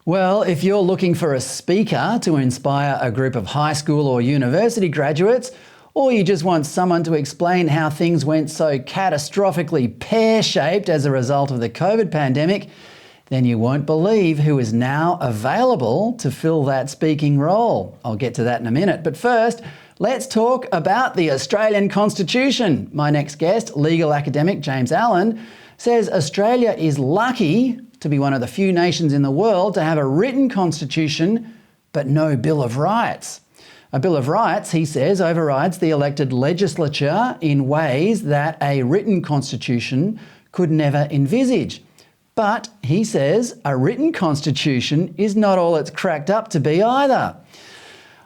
Well, if you're looking for a speaker to inspire a group of high school or university graduates, or you just want someone to explain how things went so catastrophically pear-shaped as a result of the COVID pandemic, then you won't believe who is now available to fill that speaking role. I'll get to that in a minute. But first, let's talk about the Australian Constitution. My next guest, legal academic James Allan, says Australia is lucky to be one of the few nations in the world to have a written constitution but no Bill of Rights. A Bill of Rights, he says, overrides the elected legislature in ways that a written constitution could never envisage. But, he says, a written constitution is not all it's cracked up to be either.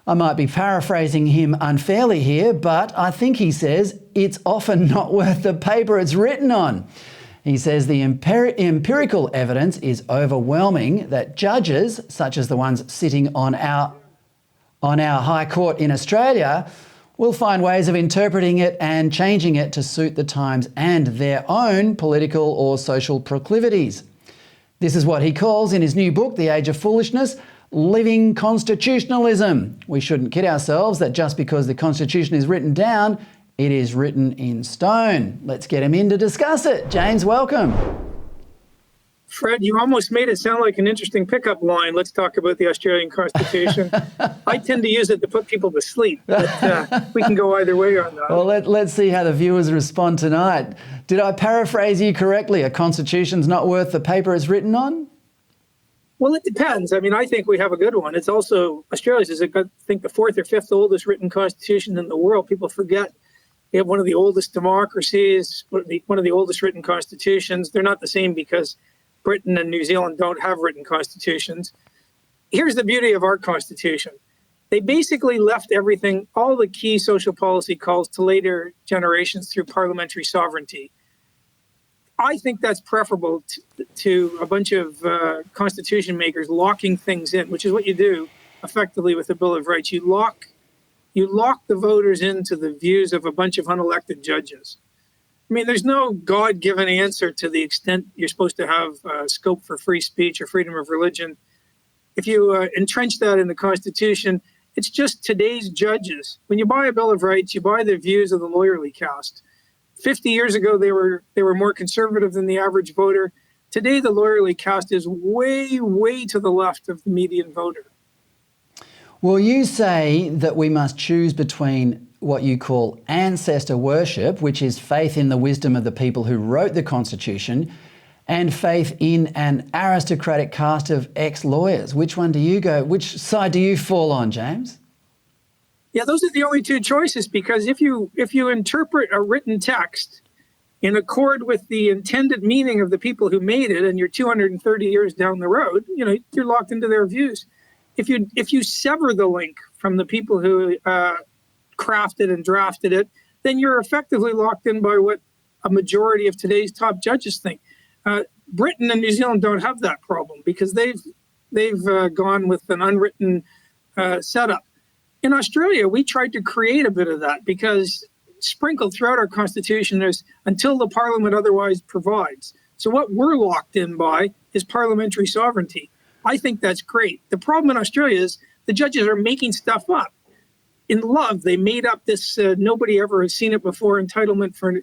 I might be paraphrasing him unfairly here, but I think he says it's often not worth the paper it's written on. He says the empirical evidence is overwhelming that judges, such as the ones sitting on our High Court in Australia, will find ways of interpreting it and changing it to suit the times and their own political or social proclivities. This is what he calls in his new book, The Age of Foolishness, living constitutionalism. We shouldn't kid ourselves that just because the Constitution is written down, it is written in stone. Let's get him in to discuss it. James, welcome. Fred, you almost made it sound like an interesting pickup line. Let's talk about the Australian Constitution. I tend to use it to put people to sleep, but we can go either way on that. Well, let's see how the viewers respond tonight. Did I paraphrase you correctly? A constitution's not worth the paper it's written on? Well, it depends. I mean, I think we have a good one. It's also, Australia's is, I think, the fourth or fifth oldest written constitution in the world. People forget we have one of the oldest democracies, one of the oldest written constitutions. They're not the same because Britain and New Zealand don't have written constitutions. Here's the beauty of our constitution. They basically left everything, all the key social policy calls to later generations through parliamentary sovereignty. I think that's preferable to a bunch of constitution makers locking things in, which is what you do effectively with the Bill of Rights. You lock the voters into the views of a bunch of unelected judges. I mean, there's no God-given answer to the extent you're supposed to have scope for free speech or freedom of religion. If you entrench that in the Constitution, it's just today's judges. When you buy a Bill of Rights, you buy the views of the lawyerly caste. 50 years ago, they were more conservative than the average voter. Today, the lawyerly caste is way, way to the left of the median voter. Well, you say that we must choose between what you call ancestor worship, which is faith in the wisdom of the people who wrote the Constitution, and faith in an aristocratic caste of ex-lawyers. Which one do you go? Which side do you fall on, James? Yeah, those are the only two choices, because if you interpret a written text in accord with the intended meaning of the people who made it, and you're 230 years down the road, you're locked into their views. If you sever the link from the people who crafted and drafted it, then you're effectively locked in by what a majority of today's top judges think. Britain and New Zealand don't have that problem because they've gone with an unwritten setup. In Australia, we tried to create a bit of that because sprinkled throughout our constitution is until the parliament otherwise provides. So what we're locked in by is parliamentary sovereignty. I think that's great. The problem in Australia is the judges are making stuff up. In love, they made up this nobody ever has seen it before entitlement for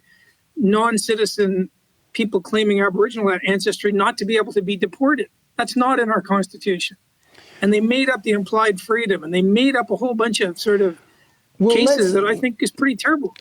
non-citizen people claiming Aboriginal ancestry not to be able to be deported. That's not in our constitution. And they made up the implied freedom, and they made up a whole bunch of sort of cases that I think is pretty terrible.